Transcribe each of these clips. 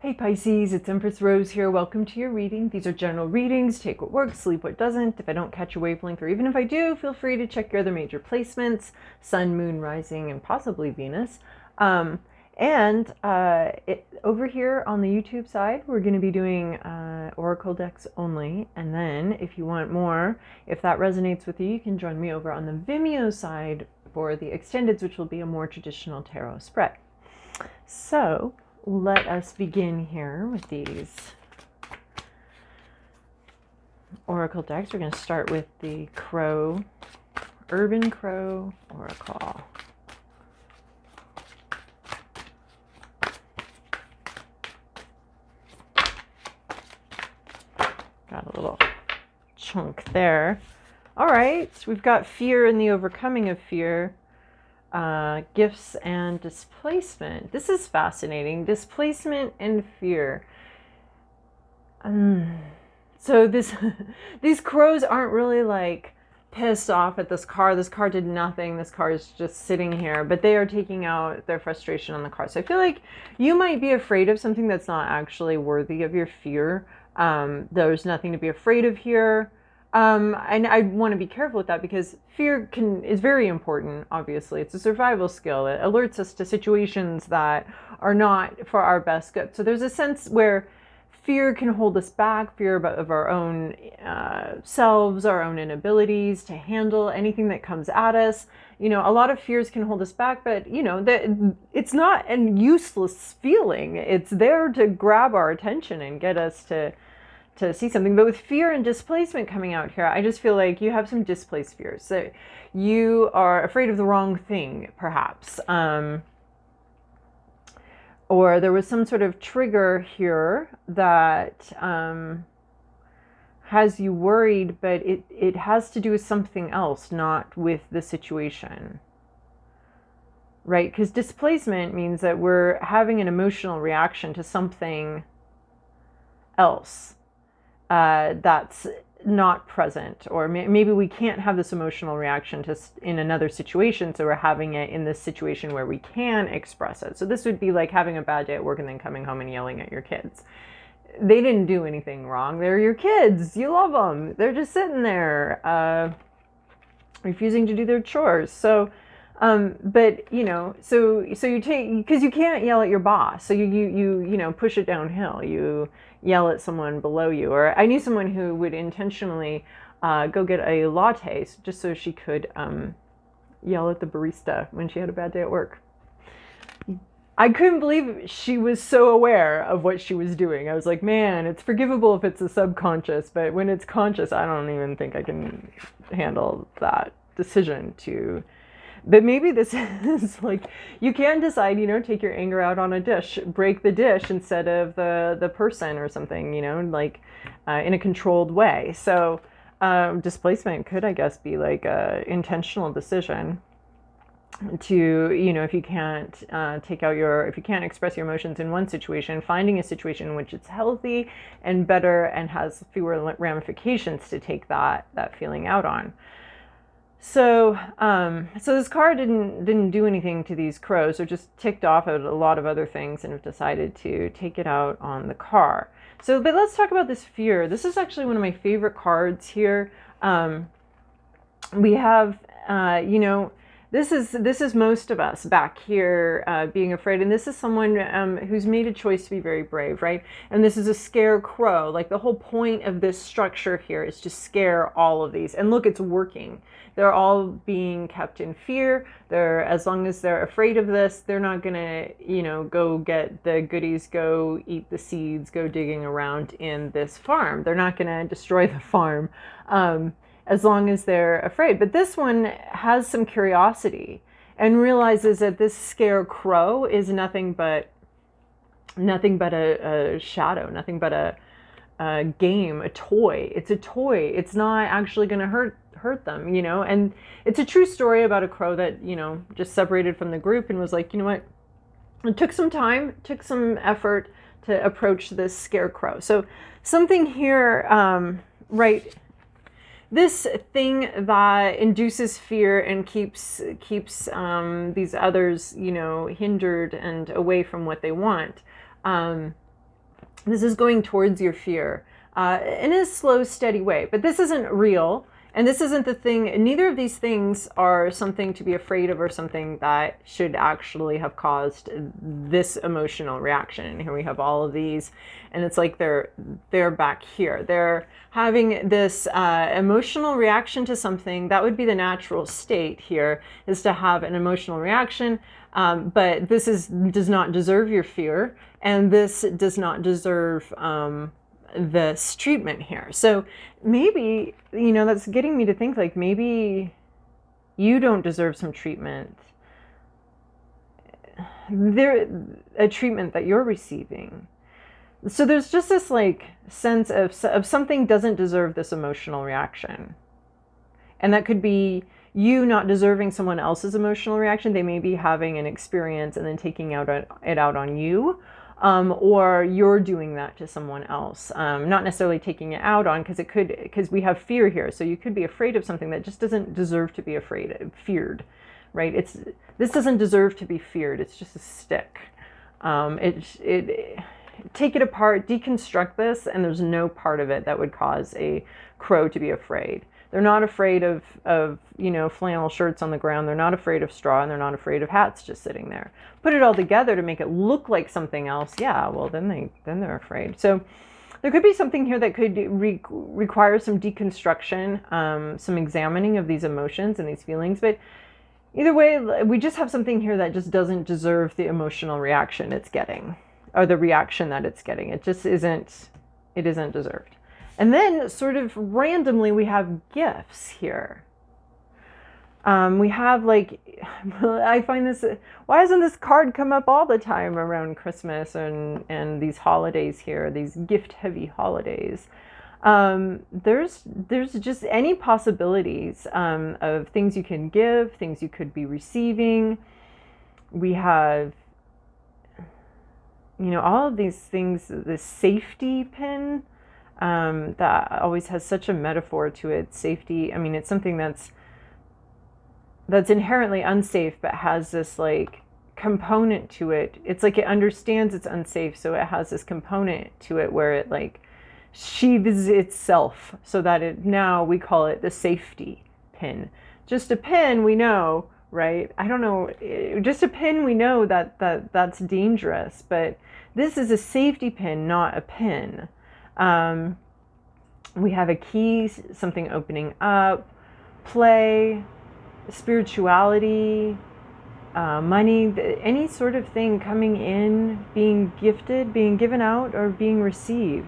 Hey Pisces, it's Empress Rose here. Welcome to your reading. These are general readings. Take what works, leave what doesn't. If I don't catch your wavelength, or even if I do, feel free to check your other major placements, Sun, Moon, Rising, and possibly Venus. Over here on the YouTube side, we're going to be doing Oracle decks only. And then if you want more, if that resonates with you, you can join me over on the Vimeo side for the extendeds, which will be a more traditional tarot spread. So let us begin here with these Oracle decks. We're going to start with the Crow, Urban Crow Oracle. Got a little chunk there. All right, so we've got fear and the overcoming of fear. Gifts and displacement. This is fascinating. Displacement and fear. So these crows aren't really like pissed off at this car. This car did nothing. This car is just sitting here, but they are taking out their frustration on the car. So I feel like you might be afraid of something that's not actually worthy of your fear. There's nothing to be afraid of here. And I want to be careful with that because fear is very important, obviously. It's a survival skill. It alerts us to situations that are not for our best good. So there's a sense where fear can hold us back, fear of our own selves, our own inabilities to handle anything that comes at us. You know, a lot of fears can hold us back, but, you know, it's not a useless feeling. It's there to grab our attention and get us to see something. But with fear and displacement coming out here, I just feel like you have some displaced fears. So you are afraid of the wrong thing, perhaps. Or there was some sort of trigger here that has you worried, but it has to do with something else, not with the situation. Right? Because displacement means that we're having an emotional reaction to something else. That's not present, or maybe we can't have this emotional reaction in another situation, so we're having it in this situation where we can express it. So this would be like having a bad day at work and then coming home and yelling at your kids. They didn't do anything wrong. They're your kids. You love them. They're just sitting there refusing to do their chores. So but you know, so you take, because you can't yell at your boss, so you push it downhill. You yell at someone below you. Or I knew someone who would intentionally go get a latte just so she could yell at the barista when she had a bad day at work. I couldn't believe she was so aware of what she was doing. I was like, man, it's forgivable if it's a subconscious, but when it's conscious, I don't even think I can handle that decision to. But maybe this is like, you can decide, take your anger out on a dish, break the dish instead of the person or something, like in a controlled way. So displacement could, I guess, be like a intentional decision to, if you can't if you can't express your emotions in one situation, finding a situation in which it's healthy and better and has fewer ramifications to take that feeling out on. So this car didn't do anything to these crows. They're just ticked off at a lot of other things and have decided to take it out on the car. So, but let's talk about this fear. This is actually one of my favorite cards here. We have, this is most of us back here being afraid. And this is someone who's made a choice to be very brave, right? And this is a scarecrow. Like the whole point of this structure here is to scare all of these. And look, it's working. They're all being kept in fear. As long as they're afraid of this, they're not gonna, go get the goodies, go eat the seeds, go digging around in this farm. They're not gonna destroy the farm. As long as they're afraid. But this one has some curiosity and realizes that this scarecrow is nothing but a shadow, nothing but a game, a toy. It's a toy. It's not actually going to hurt them, And it's a true story about a crow that, just separated from the group and was like, you know what? It took some time, took some effort to approach this scarecrow. So something here, right? This thing that induces fear and keeps these others, hindered and away from what they want. This is going towards your fear in a slow, steady way. But this isn't real. And this isn't the thing. Neither of these things are something to be afraid of or something that should actually have caused this emotional reaction. And here we have all of these. And it's like they're back here. They're having this emotional reaction to something. That would be the natural state here, is to have an emotional reaction. But this does not deserve your fear. And this does not deserve this treatment here. So maybe, that's getting me to think, like, maybe you don't deserve some treatment. A treatment that you're receiving. So there's just this like sense of something doesn't deserve this emotional reaction. And that could be you not deserving someone else's emotional reaction. They may be having an experience and then taking it out on you. Or you're doing that to someone else, not necessarily taking it out on, because we have fear here. So you could be afraid of something that just doesn't deserve to be feared, right? This doesn't deserve to be feared. It's just a stick. Take it apart, deconstruct this, and there's no part of it that would cause a crow to be afraid. They're not afraid of flannel shirts on the ground. They're not afraid of straw, and they're not afraid of hats just sitting there. Put it all together to make it look like something else. Yeah, well, then they're afraid. So there could be something here that could require some deconstruction, some examining of these emotions and these feelings. But either way, we just have something here that just doesn't deserve the emotional reaction it's getting, or the reaction that it's getting. It just isn't deserved. And then sort of randomly, we have gifts here. We have like, I find this, why doesn't this card come up all the time around Christmas and these holidays here, these gift heavy holidays? There's just any possibilities of things you can give, things you could be receiving. We have, all of these things, this safety pin. That always has such a metaphor to it. Safety. I mean, it's something that's inherently unsafe, but has this like component to it. It's like it understands it's unsafe, so it has this component to it where it like sheathes itself, so that now we call it the safety pin. Just a pin, we know, right? I don't know. Just a pin, we know that's dangerous, but this is a safety pin, not a pin. We have a key, something opening up, play, spirituality, money, any sort of thing coming in, being gifted, being given out, or being received.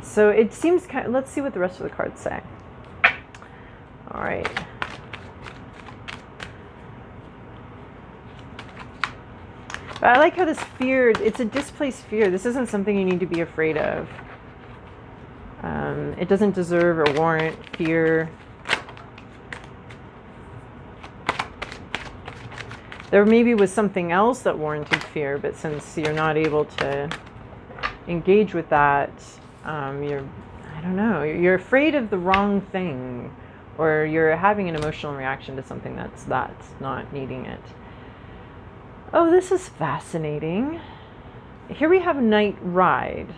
So it seems let's see what the rest of the cards say. All right. But I like how this fear, it's a displaced fear. This isn't something you need to be afraid of. It doesn't deserve or warrant fear. There maybe was something else that warranted fear, but since you're not able to engage with that, you're afraid of the wrong thing, or you're having an emotional reaction to something that's not needing it. Oh, this is fascinating. Here we have Night Ride.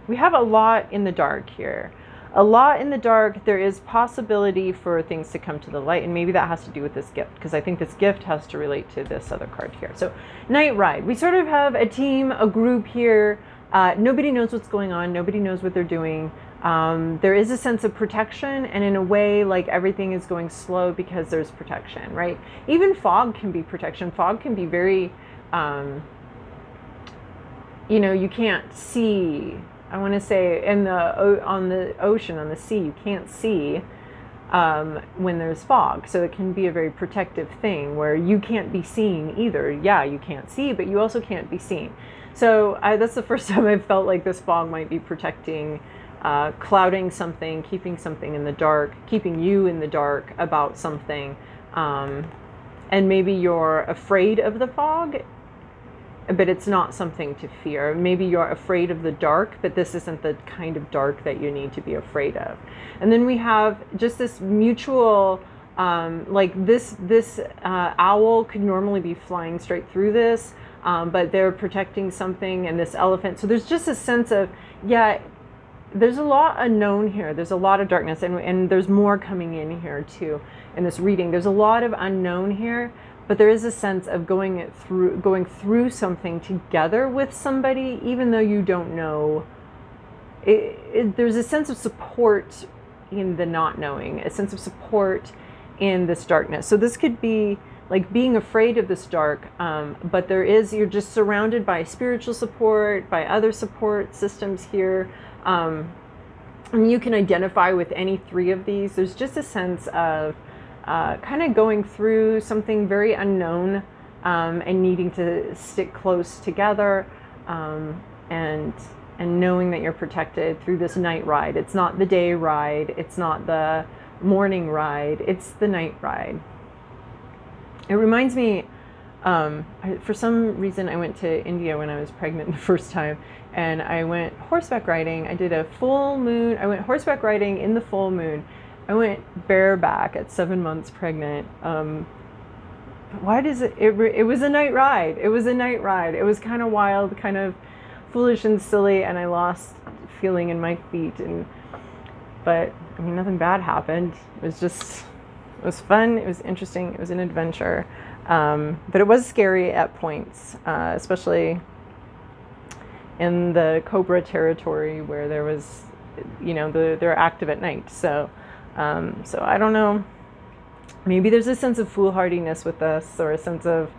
We have a lot in the dark here. A lot in the dark. There is possibility for things to come to the light, and maybe that has to do with this gift, because I think this gift has to relate to this other card here. So Night Ride. We sort of have a team, a group here. Nobody knows what's going on. Nobody knows what they're doing. There is a sense of protection, and in a way, like everything is going slow because there's protection, right? Even fog can be protection. Fog can be very, you can't see. I want to say on the ocean, on the sea, you can't see when there's fog. So it can be a very protective thing where you can't be seen either. Yeah, you can't see, but you also can't be seen. So that's the first time I've felt like this fog might be protecting, clouding something, keeping something in the dark, keeping you in the dark about something. And maybe you're afraid of the fog, but it's not something to fear. Maybe you're afraid of the dark, but this isn't the kind of dark that you need to be afraid of. And then we have just this mutual Like this owl could normally be flying straight through this, but they're protecting something, and this elephant. So there's just a sense of, yeah, there's a lot unknown here. There's a lot of darkness, and there's more coming in here too in this reading. There's a lot of unknown here, but there is a sense of going through something together with somebody, even though you don't know. There's a sense of support in the not knowing, a sense of support in this darkness. So this could be like being afraid of this dark, but you're just surrounded by spiritual support, by other support systems here. And you can identify with any three of these. There's just a sense of kind of going through something very unknown, and needing to stick close together, and knowing that you're protected through this night ride. It's not the day ride. It's not the morning ride. It's the night ride. It reminds me, for some reason, I went to India when I was pregnant the first time, and I went horseback riding. I did a full moon. I went horseback riding in the full moon. I went bareback at 7 months pregnant. Why does it was a night ride. It was a night ride. It was kind of wild, kind of foolish and silly, and I lost feeling in my feet. But I mean, nothing bad happened. It was fun. It was interesting. It was an adventure. But it was scary at points, especially in the Cobra territory where there was, they're active at night. So I don't know. Maybe there's a sense of foolhardiness with us, or a sense of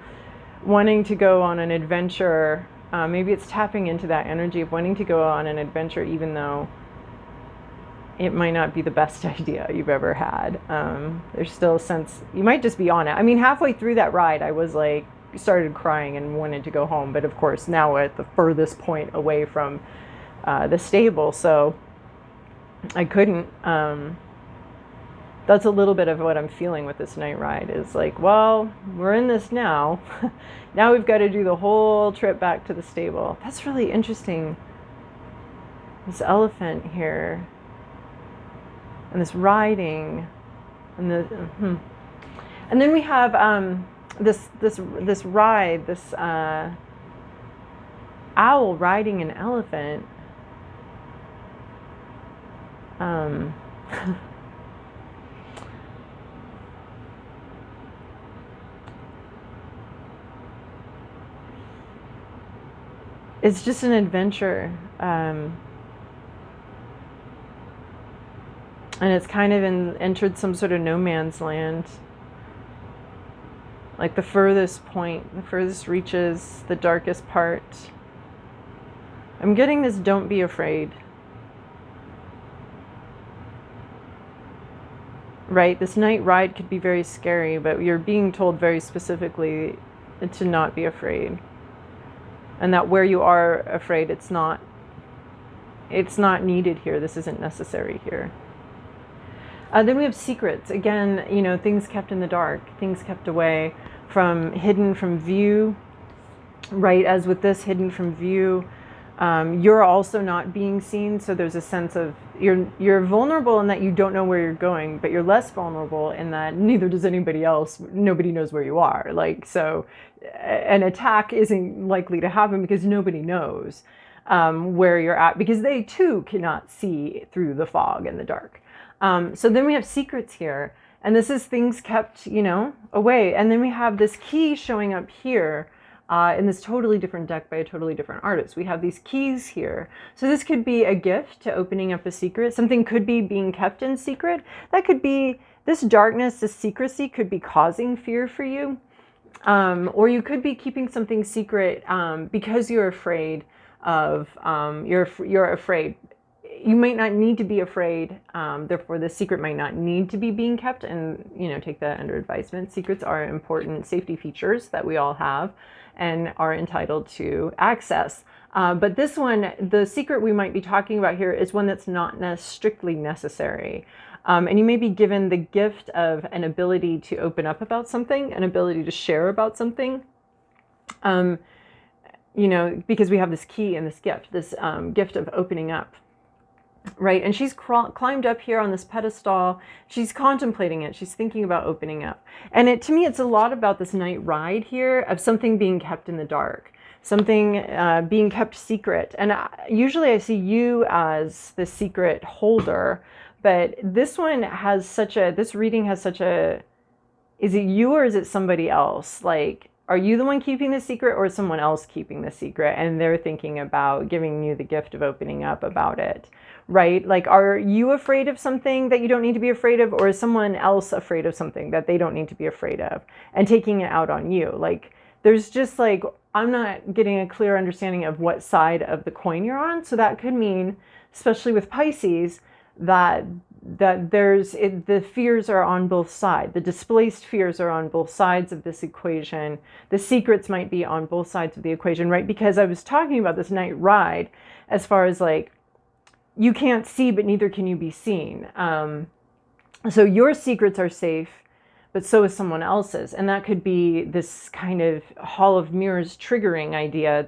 wanting to go on an adventure. Maybe it's tapping into that energy of wanting to go on an adventure, even though it might not be the best idea you've ever had. There's still a sense, you might just be on it. I mean, halfway through that ride, I was like, started crying and wanted to go home. But of course, now we're at the furthest point away from the stable, so I couldn't. That's a little bit of what I'm feeling with this night ride, is like, well, we're in this now. Now we've got to do the whole trip back to the stable. That's really interesting. This elephant here, and this riding, and and then we have this ride, this owl riding an elephant. It's just an adventure. And it's kind of entered some sort of no man's land. Like the furthest point, the furthest reaches, the darkest part. I'm getting this don't be afraid. Right? This night ride could be very scary, but you're being told very specifically to not be afraid. And that where you are afraid, it's not needed here. This isn't necessary here. Then we have secrets. Again, things kept in the dark, things kept away hidden from view, right? As with this, hidden from view. You're also not being seen, so there's a sense of you're vulnerable in that you don't know where you're going, but you're less vulnerable in that neither does anybody else. Nobody knows where you are. Like, so an attack isn't likely to happen because nobody knows where you're at, because they too cannot see through the fog and the dark. So then we have secrets here, and this is things kept, away. And then we have this key showing up here in this totally different deck by a totally different artist. We have these keys here. So this could be a gift to opening up a secret. Something could be being kept in secret. That could be this darkness, this secrecy could be causing fear for you. Or you could be keeping something secret because you're afraid of, you're afraid. You might not need to be afraid, therefore the secret might not need to be being kept, and take that under advisement. Secrets are important safety features that we all have and are entitled to access. But this one, the secret we might be talking about here, is one that's not strictly necessary. And you may be given the gift of an ability to open up about something, an ability to share about something. Because we have this key and this gift of opening up. right? And she's climbed up here on this pedestal. She's contemplating it. She's thinking about opening up. And to me, it's a lot about this night ride here of something being kept in the dark, something being kept secret. And usually I see you as the secret holder, but this one has this reading has such a, is it you or is it somebody else? Like, are you the one keeping the secret or is someone else keeping the secret? And they're thinking about giving you the gift of opening up about it, right? Like, are you afraid of something that you don't need to be afraid of, or is someone else afraid of something that they don't need to be afraid of and taking it out on you? Like, there's just like, I'm not getting a clear understanding of what side of the coin you're on. So that could mean, especially with Pisces, that the fears are on both sides. The displaced fears are on both sides of this equation. The secrets might be on both sides of the equation, right? Because I was talking about this night ride as far as like, you can't see, but neither can you be seen. So your secrets are safe, but so is someone else's. And that could be this kind of Hall of Mirrors triggering idea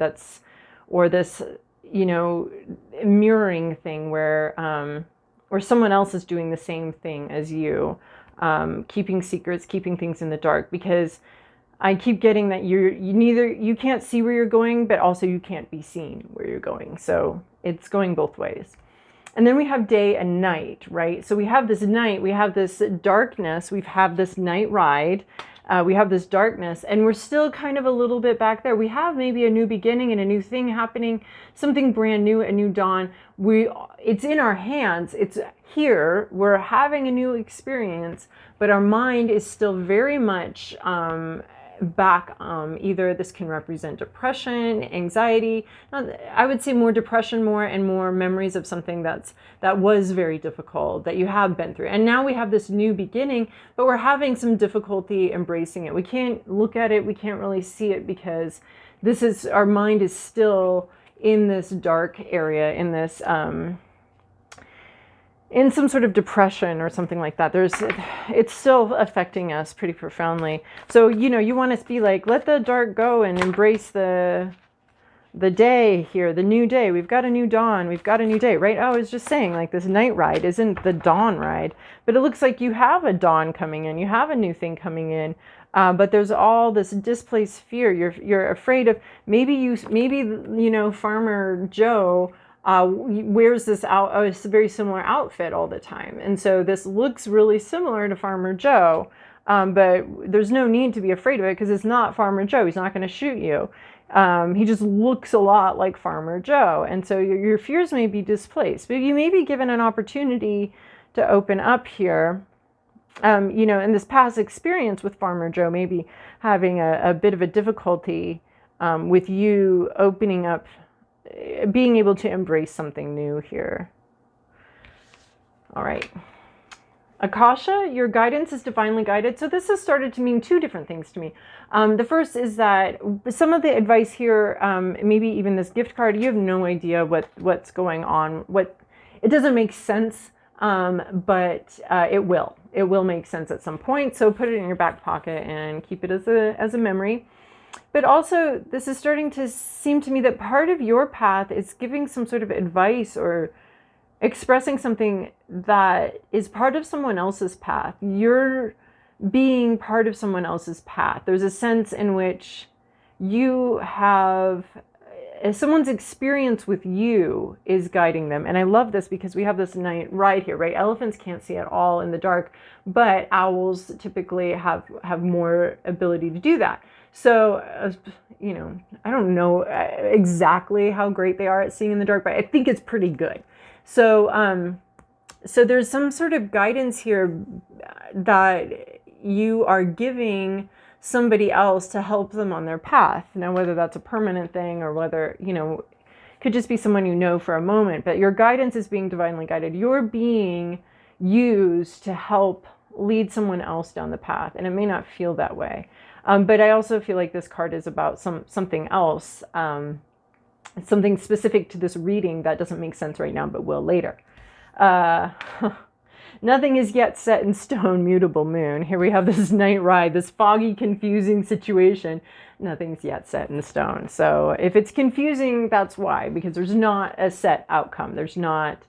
or this, mirroring thing where someone else is doing the same thing as you, keeping secrets, keeping things in the dark, because I keep getting that you can't see where you're going, but also you can't be seen where you're going. So it's going both ways. And then we have day and night, right? So we have this night, we have this darkness, we have this night ride, we have this darkness, and we're still kind of a little bit back there. We have maybe a new beginning and a new thing happening, something brand new, a new dawn. It's in our hands, it's here, we're having a new experience, but our mind is still very much back. Either this can represent depression, anxiety. I would say more depression, more memories of something that was very difficult that you have been through. And now we have this new beginning, but we're having some difficulty embracing it. We can't look at it. We can't really see it because our mind is still in this dark area, in this, in some sort of depression or something like that. It's still affecting us pretty profoundly. So, you want to be like, let the dark go and embrace the day here, the new day. We've got a new dawn. We've got a new day, right? I was just saying, like, this night ride isn't the dawn ride, but it looks like you have a dawn coming in. You have a new thing coming in. But there's all this displaced fear. You're afraid of maybe Farmer Joe wears this a very similar outfit all the time. And so this looks really similar to Farmer Joe, but there's no need to be afraid of it because it's not Farmer Joe. He's not going to shoot you. He just looks a lot like Farmer Joe. And so your fears may be displaced, but you may be given an opportunity to open up here. In this past experience with Farmer Joe, maybe having a bit of a difficulty with you opening up, being able to embrace something new here. All right. Akasha, your guidance is divinely guided. So this has started to mean two different things to me. The first is that some of the advice here, maybe even this gift card, you have no idea what's going on. It doesn't make sense, but it will. It will make sense at some point. So put it in your back pocket and keep it as a memory. But also, this is starting to seem to me that part of your path is giving some sort of advice or expressing something that is part of someone else's path. You're being part of someone else's path. There's a sense in which you have, someone's experience with you is guiding them. And I love this because we have this night right here, right? Elephants can't see at all in the dark, but owls typically have more ability to do that. So, I don't know exactly how great they are at seeing in the dark, but I think it's pretty good. So, so there's some sort of guidance here that you are giving somebody else to help them on their path. Now, whether that's a permanent thing or whether, could just be someone for a moment, but your guidance is being divinely guided. You're being used to help lead someone else down the path, and it may not feel that way. But I also feel like this card is about something else, something specific to this reading that doesn't make sense right now, but will later. Nothing is yet set in stone, mutable moon. Here we have this night ride, this foggy, confusing situation. Nothing's yet set in stone. So if it's confusing, that's why, because there's not a set outcome. There's not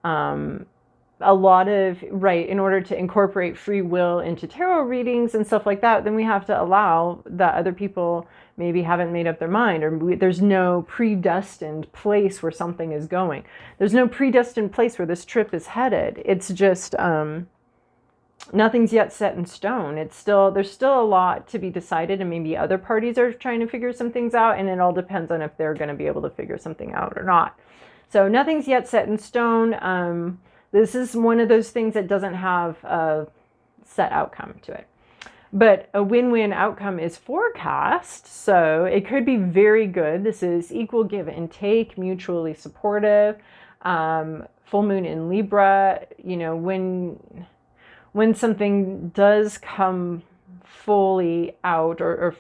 A lot of, right, in order to incorporate free will into tarot readings and stuff like that, then we have to allow that other people maybe haven't made up their mind, or there's no predestined place where something is going. There's no predestined place where this trip is headed. It's just, nothing's yet set in stone. There's still a lot to be decided, and maybe other parties are trying to figure some things out, and it all depends on if they're going to be able to figure something out or not. So nothing's yet set in stone. This is one of those things that doesn't have a set outcome to it. But a win-win outcome is forecast, so it could be very good. This is equal give and take, mutually supportive. Full moon in Libra, you know, when something does come fully out or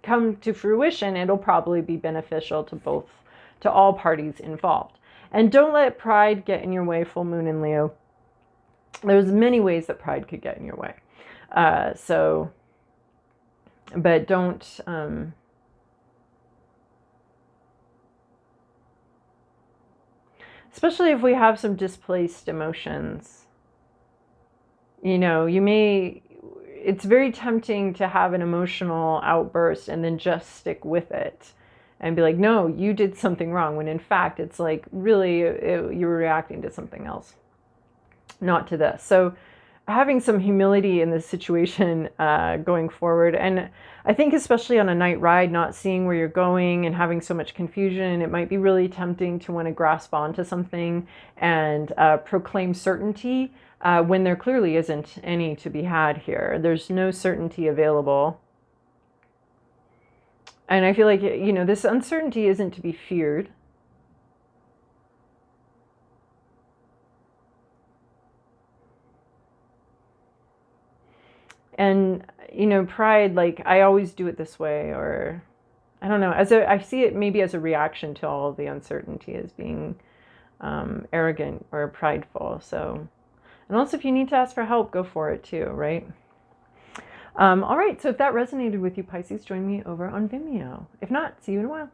come to fruition, it'll probably be beneficial to all parties involved. And don't let pride get in your way, full moon in Leo. There's many ways that pride could get in your way. But don't, especially if we have some displaced emotions, you know, it's very tempting to have an emotional outburst and then just stick with it and be like, no, you did something wrong, when in fact it's like, really, you were reacting to something else, not to this. So having some humility in this situation going forward. And I think especially on a night ride, not seeing where you're going and having so much confusion, it might be really tempting to want to grasp onto something and proclaim certainty when there clearly isn't any to be had here. There's no certainty available. And I feel like, you know, this uncertainty isn't to be feared. And, you know, pride, like, I always do it this way, or I don't know, I see it maybe as a reaction to all of the uncertainty, as being arrogant or prideful. So, and also if you need to ask for help, go for it too, right? All right, so if that resonated with you, Pisces, join me over on Vimeo. If not, see you in a while.